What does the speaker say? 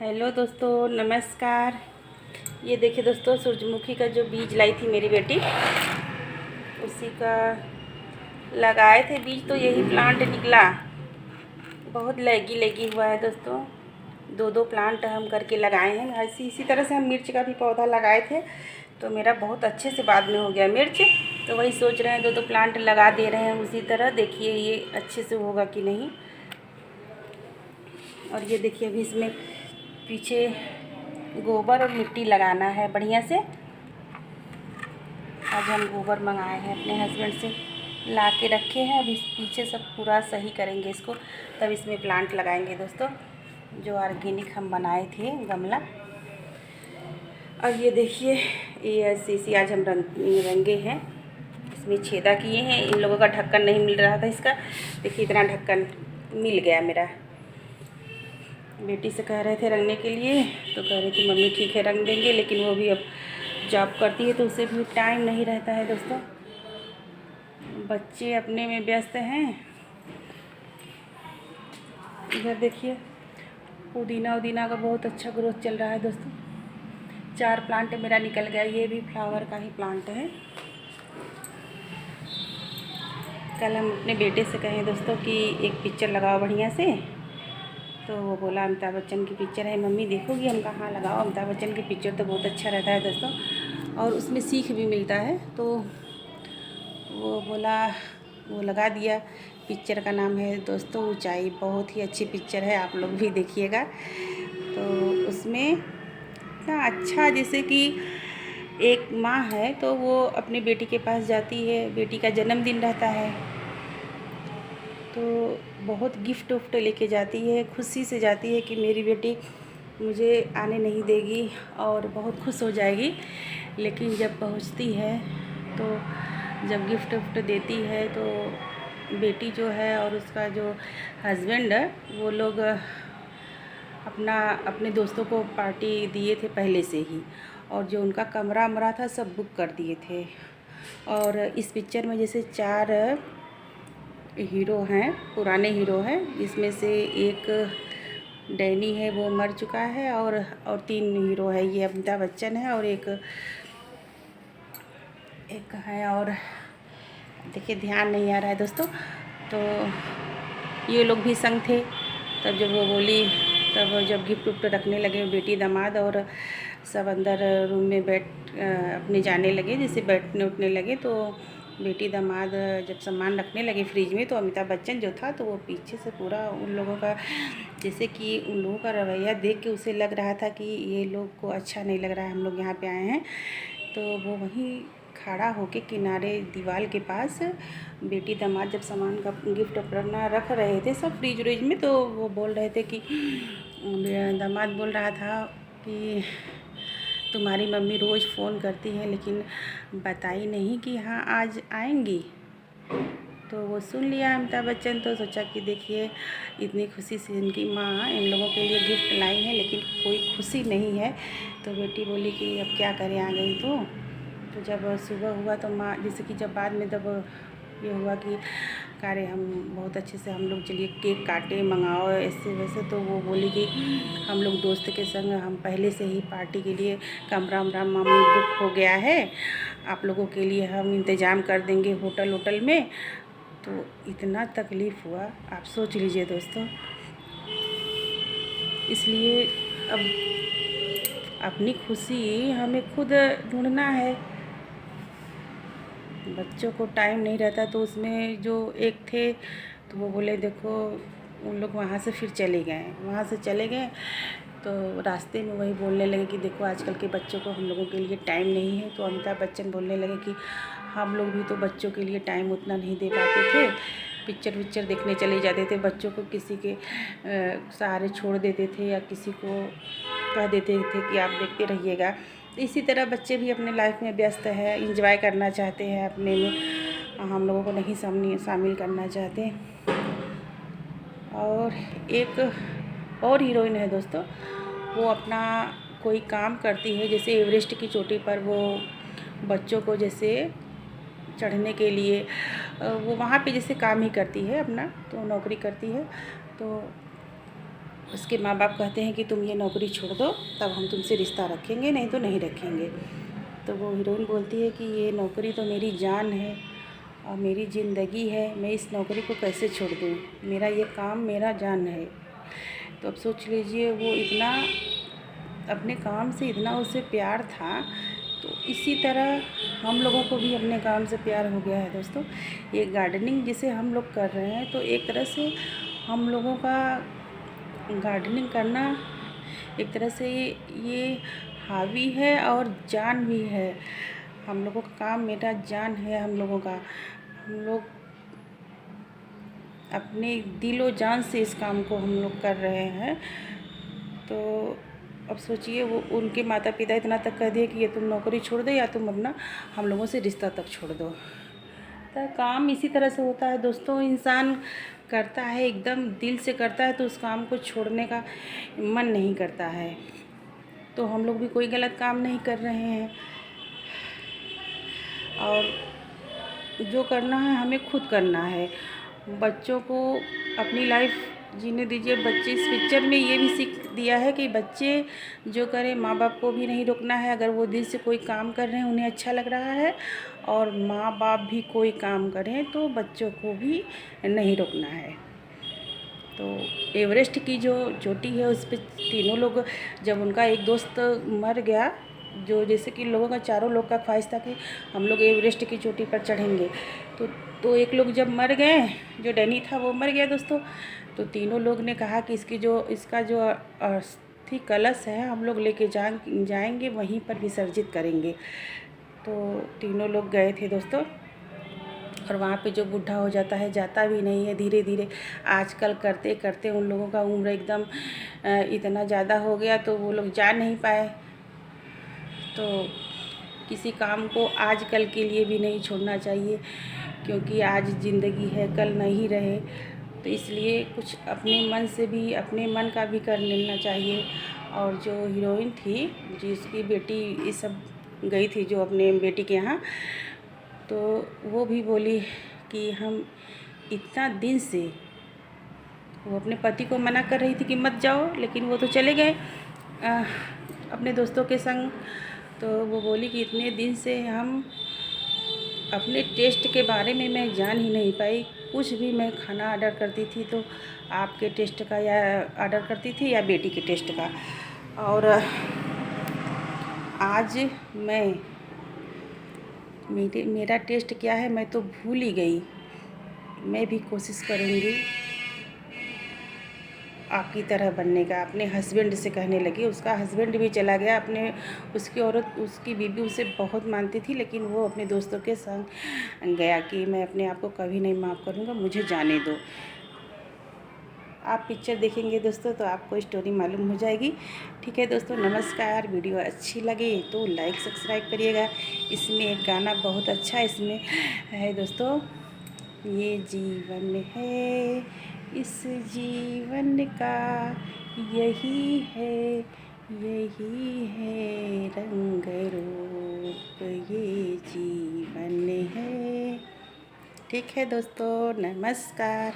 Hello दोस्तों, नमस्कार। ये देखिए दोस्तों, सूरजमुखी का जो बीज लाई थी मेरी बेटी, उसी का लगाए थे बीज। तो यही प्लांट निकला, बहुत लगी हुआ है दोस्तों। दो दो प्लांट हम करके लगाए हैं। इसी तरह से हम मिर्च का भी पौधा लगाए थे, तो मेरा बहुत अच्छे से बाद में हो गया मिर्च। तो वही सोच रहे हैं दो दो प्लांट लगा दे रहे हैं उसी तरह। देखिए ये अच्छे से होगा कि नहीं। और ये देखिए अभी इसमें पीछे गोबर और मिट्टी लगाना है बढ़िया से। आज हम गोबर मंगाए हैं अपने हस्बैंड से, ला के रखे हैं। अभी पीछे सब पूरा सही करेंगे इसको, तब इसमें प्लांट लगाएंगे दोस्तों, जो ऑर्गेनिक हम बनाए थे गमला। और ये देखिए ये शीशी आज हम रंगे हैं, इसमें छेदा किए हैं। इन लोगों का ढक्कन नहीं मिल रहा था इसका, देखिए इतना ढक्कन मिल गया मेरा। बेटी से कह रहे थे रंगने के लिए, तो कह रही थी मम्मी ठीक है रंग देंगे, लेकिन वो भी अब जॉब करती है तो उसे भी टाइम नहीं रहता है दोस्तों। बच्चे अपने में व्यस्त हैं। इधर देखिए पुदीना का बहुत अच्छा ग्रोथ चल रहा है दोस्तों। 4 प्लांट मेरा निकल गया। ये भी फ्लावर का ही प्लांट है। कल हम अपने बेटे से कहें दोस्तों कि एक पिक्चर लगाओ बढ़िया से, तो वो बोला अमिताभ बच्चन की पिक्चर है मम्मी देखोगी। हम कहा हाँ लगाओ, अमिताभ बच्चन की पिक्चर तो बहुत अच्छा रहता है दोस्तों, और उसमें सीख भी मिलता है। तो वो बोला, वो लगा दिया। पिक्चर का नाम है दोस्तों ऊंचाई। बहुत ही अच्छी पिक्चर है, आप लोग भी देखिएगा। तो उसमें इतना अच्छा, जैसे कि एक माँ है तो वो अपनी बेटी के पास जाती है, बेटी का जन्मदिन रहता है तो बहुत गिफ्ट उफ्ट लेके जाती है, खुशी से जाती है कि मेरी बेटी मुझे आने नहीं देगी, और बहुत खुश हो जाएगी। लेकिन जब पहुंचती है तो जब गिफ्ट उफ्ट देती है तो बेटी जो है और उसका जो हस्बैंड है, वो लोग अपने दोस्तों को पार्टी दिए थे पहले से ही, और जो उनका कमरा वमरा था सब बुक कर दिए थे। और इस पिक्चर में जैसे 4 हीरो हैं, पुराने हीरो हैं, जिसमें से एक डैनी है वो मर चुका है, और 3 हीरो है। ये अमिताभ बच्चन है और एक है, और देखिए ध्यान नहीं आ रहा है दोस्तों। तो ये लोग भी संग थे। तब जब वो बोली, तब जब गिफ्ट उफ्ट रखने लगे बेटी दामाद और सब अंदर रूम में अपने जाने लगे, जैसे बैठने उठने लगे, तो बेटी दामाद जब सामान रखने लगे फ्रिज में, तो अमिताभ बच्चन जो था तो वो पीछे से पूरा उन लोगों का, जैसे कि उन लोगों का रवैया देख के उसे लग रहा था कि ये लोग को अच्छा नहीं लग रहा है, हम लोग यहाँ पे आए हैं। तो वो वहीं खड़ा होके किनारे दीवार के पास, बेटी दामाद जब सामान का गिफ्ट अपना रख रहे थे सब फ्रिज व्रिज में, तो वो बोल रहे थे कि दामाद बोल रहा था कि तुम्हारी मम्मी रोज़ फ़ोन करती है लेकिन बताई नहीं कि हाँ आज आएंगी। तो वो सुन लिया अमिताभ बच्चन, तो सोचा कि देखिए इतनी खुशी से इनकी माँ इन लोगों के लिए गिफ्ट लाई है, लेकिन कोई खुशी नहीं है। तो बेटी बोली कि अब क्या करें, आ गई तो जब सुबह हुआ तो माँ, जैसे कि जब बाद में जब ये हुआ कि कार्य हम बहुत अच्छे से हम लोग चलिए केक काटे, मंगाओ ऐसे वैसे, तो वो बोली कि हम लोग दोस्त के संग हम पहले से ही पार्टी के लिए कमरा वमरा मम्मी बुक हो गया है, आप लोगों के लिए हम इंतज़ाम कर देंगे होटल में। तो इतना तकलीफ़ हुआ, आप सोच लीजिए दोस्तों। इसलिए अब अपनी खुशी हमें खुद ढूंढना है। बच्चों को टाइम नहीं रहता, तो उसमें जो एक थे तो वो बोले देखो, उन लोग वहाँ से फिर चले गए। तो रास्ते में वही बोलने लगे कि देखो आजकल के बच्चों को हम लोगों के लिए टाइम नहीं है। तो अमिताभ बच्चन बोलने लगे कि हम लोग भी तो बच्चों के लिए टाइम उतना नहीं दे पाते थे, पिक्चर देखने चले जाते थे, बच्चों को किसी के सहारे छोड़ देते थे, या किसी को कह देते थे कि आप देखते रहिएगा। तो इसी तरह बच्चे भी अपने लाइफ में व्यस्त है, इंजॉय करना चाहते हैं अपने में, हम लोगों को नहीं शामिल करना चाहते। और एक और हीरोइन है दोस्तों, वो अपना कोई काम करती है, जैसे एवरेस्ट की चोटी पर वो बच्चों को जैसे चढ़ने के लिए वो वहाँ पे जैसे काम ही करती है अपना, तो नौकरी करती है। तो उसके माँ बाप कहते हैं कि तुम ये नौकरी छोड़ दो, तब हम तुमसे रिश्ता रखेंगे, नहीं तो नहीं रखेंगे। तो वो हीरोइन बोलती है कि ये नौकरी तो मेरी जान है और मेरी ज़िंदगी है, मैं इस नौकरी को कैसे छोड़ दूँ, मेरा ये काम मेरा जान है। तो अब सोच लीजिए, वो इतना अपने काम से इतना उसे प्यार था। तो इसी तरह हम लोगों को भी अपने काम से प्यार हो गया है दोस्तों। ये गार्डनिंग जिसे हम लोग कर रहे हैं, तो एक तरह से हम लोगों का गार्डनिंग करना एक तरह से ये हॉबी है और जान भी है। हम लोगों का काम मेरा जान है। हम लोगों का हम लोग अपने दिलो जान से इस काम को हम लोग कर रहे हैं। तो अब सोचिए, वो उनके माता पिता इतना तक कह दिए कि ये तुम नौकरी छोड़ दो या तुम अपना हम लोगों से रिश्ता तक छोड़ दो। तो काम इसी तरह से होता है दोस्तों, इंसान करता है एकदम दिल से करता है तो उस काम को छोड़ने का मन नहीं करता है। तो हम लोग भी कोई गलत काम नहीं कर रहे हैं और जो करना है हमें खुद करना है। बच्चों को अपनी लाइफ जीने दीजिए। बच्चे इस पिक्चर में ये भी सीख दिया है कि बच्चे जो करें माँ बाप को भी नहीं रोकना है। अगर वो दिल से कोई काम कर रहे हैं, उन्हें अच्छा लग रहा है, और माँ बाप भी कोई काम करें तो बच्चों को भी नहीं रोकना है। तो एवरेस्ट की जो चोटी है उस पर तीनों लोग, जब उनका एक दोस्त मर गया, जो जैसे कि लोगों का चारों लोग का ख्वाहिश था कि हम लोग एवरेस्ट की चोटी पर चढ़ेंगे, तो एक लोग जब मर गए, जो डैनी था वो मर गया दोस्तों। तो तीनों लोग ने कहा कि इसका जो अस्थि कलश है हम लोग लेके जाएंगे, वहीं पर विसर्जित करेंगे। तो तीनों लोग गए थे दोस्तों, और वहाँ पे जो बूढ़ा हो जाता है जाता भी नहीं है धीरे धीरे। आजकल करते करते उन लोगों का उम्र एकदम इतना ज़्यादा हो गया तो वो लोग जा नहीं पाए। तो किसी काम को आजकल के लिए भी नहीं छोड़ना चाहिए, क्योंकि आज ज़िंदगी है, कल नहीं रहे। तो इसलिए कुछ अपने मन से भी, अपने मन का भी कर लेना चाहिए। और जो हीरोइन थी, जिसकी बेटी ये सब गई थी जो अपने बेटी के यहाँ, तो वो भी बोली कि हम इतना दिन से, वो अपने पति को मना कर रही थी कि मत जाओ, लेकिन वो तो चले गए अपने दोस्तों के संग। तो वो बोली कि इतने दिन से हम अपने टेस्ट के बारे में मैं जान ही नहीं पाई। कुछ भी मैं खाना ऑर्डर करती थी तो आपके टेस्ट का या ऑर्डर करती थी या बेटी के टेस्ट का, और आज मेरा टेस्ट क्या है मैं तो भूल ही गई। मैं भी कोशिश करूँगी आपकी तरह बनने का। अपने हस्बैंड से कहने लगी, उसका हस्बैंड भी चला गया। उसकी बीवी उसे बहुत मानती थी, लेकिन वो अपने दोस्तों के संग गया कि मैं अपने आप को कभी नहीं माफ़ करूँगा, मुझे जाने दो। आप पिक्चर देखेंगे दोस्तों तो आपको स्टोरी मालूम हो जाएगी। ठीक है दोस्तों, नमस्कार। वीडियो अच्छी लगे तो लाइक सब्सक्राइब करिएगा। इसमें एक गाना बहुत अच्छा इसमें है दोस्तों, ये जीवन है, इस जीवन का यही है रंग रूप, ये जीवन है। ठीक है दोस्तों, नमस्कार।